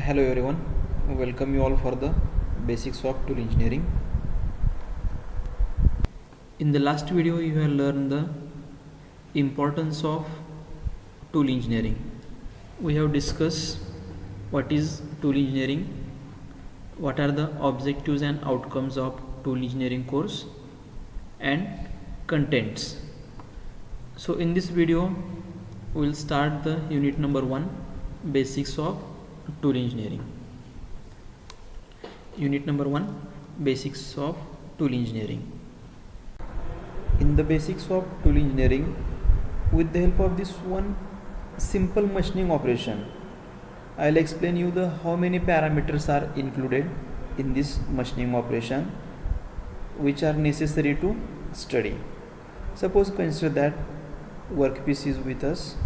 Hello everyone, welcome you all for the basics of tool engineering. In the last video you have learned the importance of tool engineering. We have discussed what is tool engineering, what are the objectives and outcomes of tool engineering course, and contents. So in this video we will start the unit number 1, basics of tool engineering. Unit number 1, basics of tool engineering. In the basics of tool engineering, with the help of this one simple machining operation, I will explain you the how many parameters are included in this machining operation which are necessary to study. Suppose consider that workpiece is with us,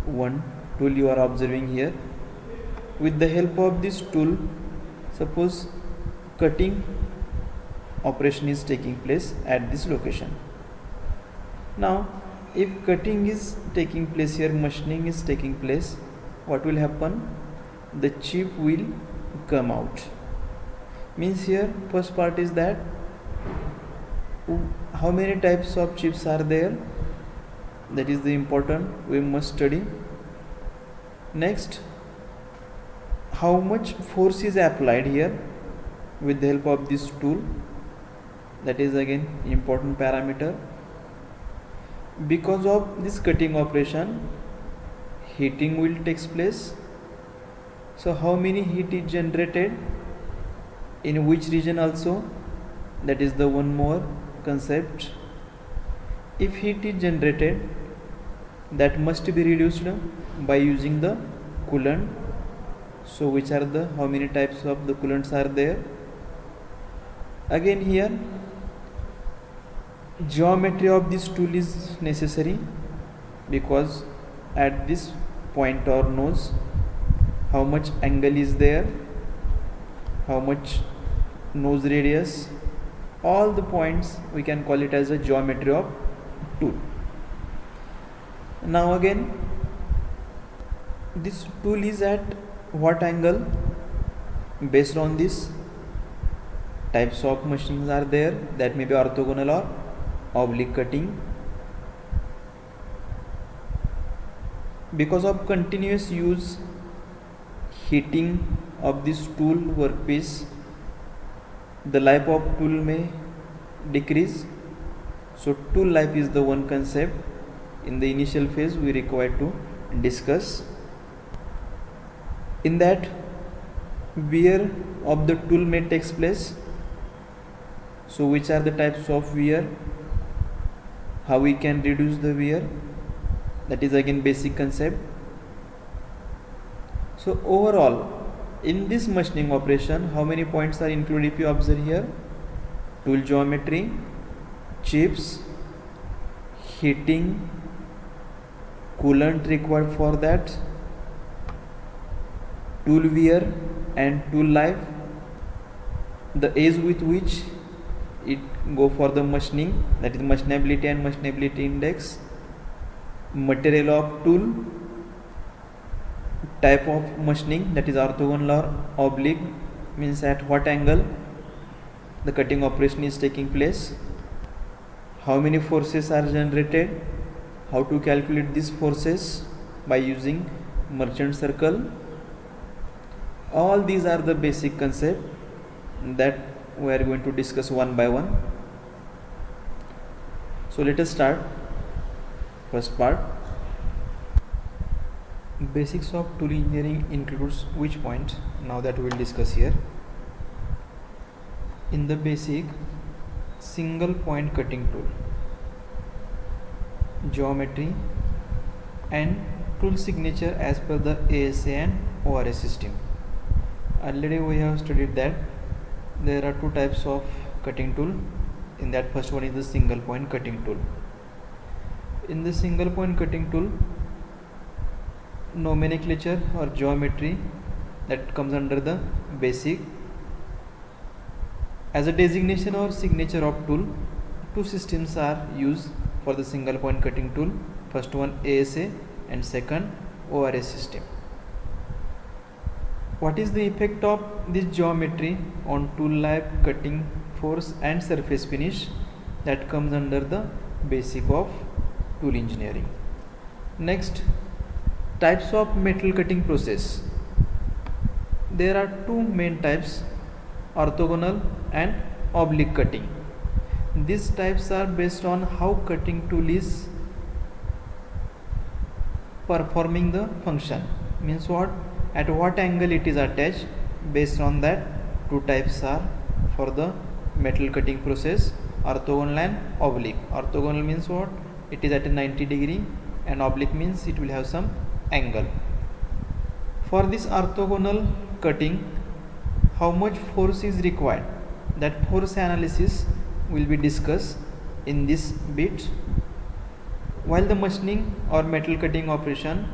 one tool you are observing here. With the help of this tool, suppose cutting operation is taking place at this location. Now if cutting is taking place here, machining is taking place, what will happen? The chip will come out. Means here first part is that how many types of chips are there, that is the important we must study. Next, how much force is applied here with the help of this tool, that is again important parameter. Because of this cutting operation, heating will take place. So how many heat is generated, in which region also, that is the one more concept. If heat is generated, that must be reduced by using the coolant. So which are the how many types of the coolants are there. Again here geometry of this tool is necessary, because at this point or nose how much angle is there, how much nose radius, all the points we can call it as a geometry of tool. Now again this tool is at what angle? Based on this types of machines are there, that may be orthogonal or oblique cutting. Because of continuous use, heating of this tool workpiece, the life of tool may decrease. So tool life is the one concept in the initial phase we require to discuss. In that, wear of the tool may takes place. So which are the types of wear, how we can reduce the wear, that is again basic concept. So overall in this machining operation, how many points are included? If you observe here, tool geometry, chips, heating, coolant required for that, tool wear and tool life, the age with which it go for the machining, that is machinability and machinability index, material of tool, type of machining, that is orthogonal or oblique, means at what angle the cutting operation is taking place, how many forces are generated, how to calculate these forces by using merchant circle. All these are the basic concept that we are going to discuss one by one. So let us start. First part, basics of tool engineering includes which point? Now that we will discuss here. In the basic, single point cutting tool, geometry and tool signature as per the ASA and ORS system. Already we have studied that there are two types of cutting tool. In that, first one is the single point cutting tool. In the single point cutting tool, nomenclature or geometry that comes under the basic. As a designation or signature of tool, two systems are used for the single point cutting tool. First one ASA and second ORS system. What is the effect of this geometry on tool life, cutting force and surface finish? That comes under the basic of tool engineering. Next, types of metal cutting process. There are two main types, orthogonal and oblique cutting. These types are based on how cutting tool is performing the function, means what, at what angle it is attached. Based on that, two types are for the metal cutting process, orthogonal and oblique. Orthogonal means what, it is at a 90 degree, and oblique means it will have some angle. For this orthogonal cutting, how much force is required, that force analysis will be discussed in this bit. While the machining or metal cutting operation,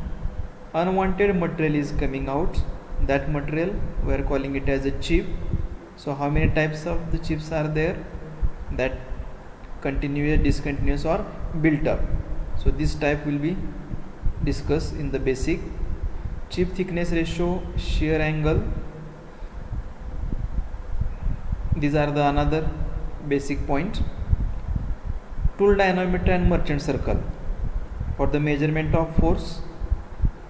unwanted material is coming out. That material we are calling it as a chip. So how many types of the chips are there? That continuous, discontinuous or built up. So this type will be discussed in the basic. Chip thickness ratio, shear angle, these are the another basic point. Tool dynamometer and merchant circle. For the measurement of force,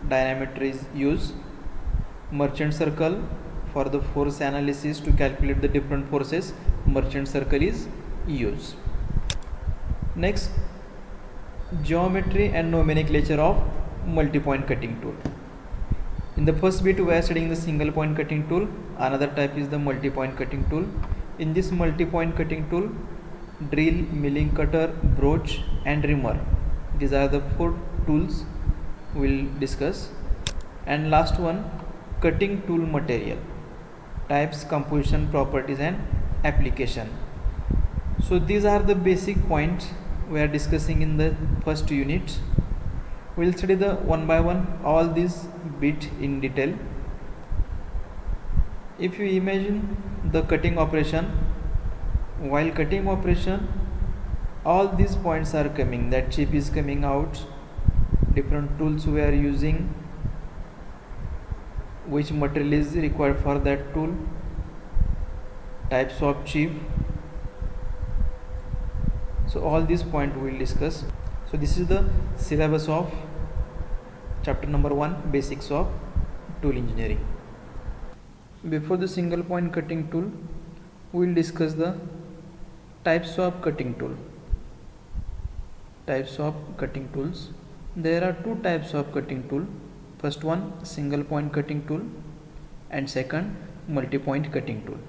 dynamometer is used. Merchant circle for the force analysis, to calculate the different forces, merchant circle is used. Next, geometry and nomenclature of multi-point cutting tool. In the first bit we are studying the single point cutting tool. Another type is the multi-point cutting tool. In this multi-point cutting tool, drill, milling cutter, broach and reamer, these are the four tools we will discuss. And last one, cutting tool material, types, composition, properties and application. So these are the basic points we are discussing in the first unit. We will study the one by one all these bit in detail. If you imagine the cutting operation, while cutting operation, all these points are coming, that chip is coming out, different tools we are using, which material is required for that tool, types of chip. So all these points we will discuss. So this is the syllabus of chapter number 1, basics of tool engineering. Before the single point cutting tool, we will discuss the types of cutting tool. Types of cutting tools. There are two types of cutting tool. First one, single point cutting tool, and second, multi-point cutting tool.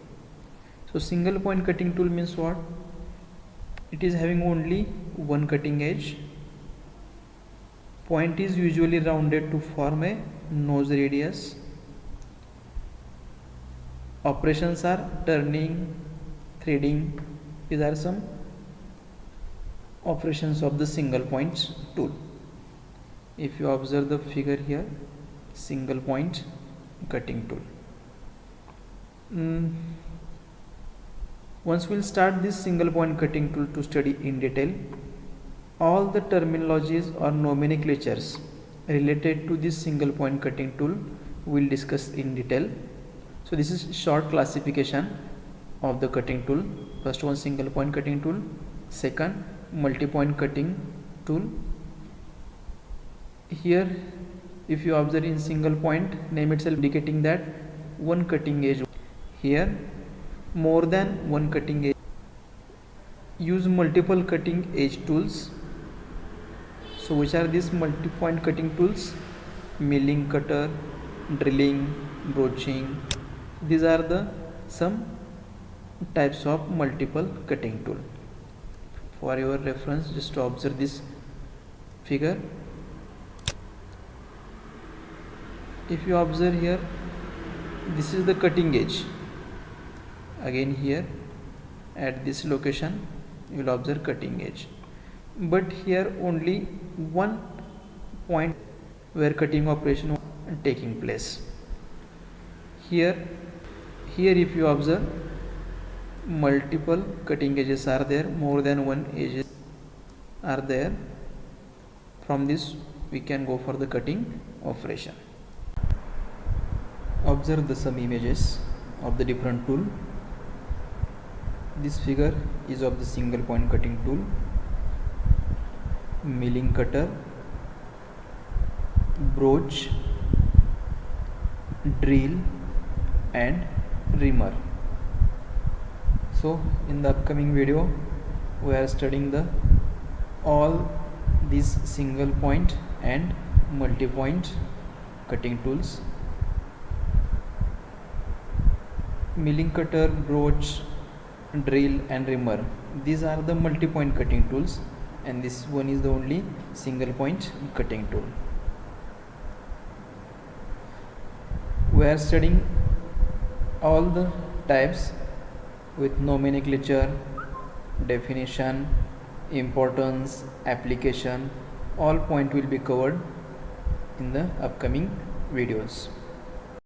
So single point cutting tool means what? It is having only one cutting edge. Point is usually rounded to form a nose radius. Operations are turning, threading. These are some operations of the single point tool. If you observe the figure here, single point cutting tool. Once we'll start this single point cutting tool to study in detail, all the terminologies or nomenclatures related to this single point cutting tool we'll discuss in detail. So this is short classification of the cutting tool. First one, single point cutting tool. Second, multi-point cutting tool. Here if you observe, in single point, name itself indicating that one cutting edge. Here more than one cutting edge. Use multiple cutting edge tools. So which are these multi-point cutting tools? Milling cutter, drilling, broaching. These are the some types of multiple cutting tool. For your reference, just to observe this figure. If you observe here, this is the cutting edge. Again here at this location you will observe cutting edge, but here only one point where cutting operation taking place. Here if you observe, multiple cutting edges are there, more than one edges are there. From this we can go for the cutting operation. observe the some images of the different tool. This figure is of the single point cutting tool, milling cutter, broach, drill and reamer. So in the upcoming video we are studying the all these single point and multi-point cutting tools. Milling cutter, broach, drill and reamer, these are the multi-point cutting tools, and this one is the only single point cutting tool. We are studying all the types with nomenclature, definition, importance, application. All point will be covered in the upcoming videos.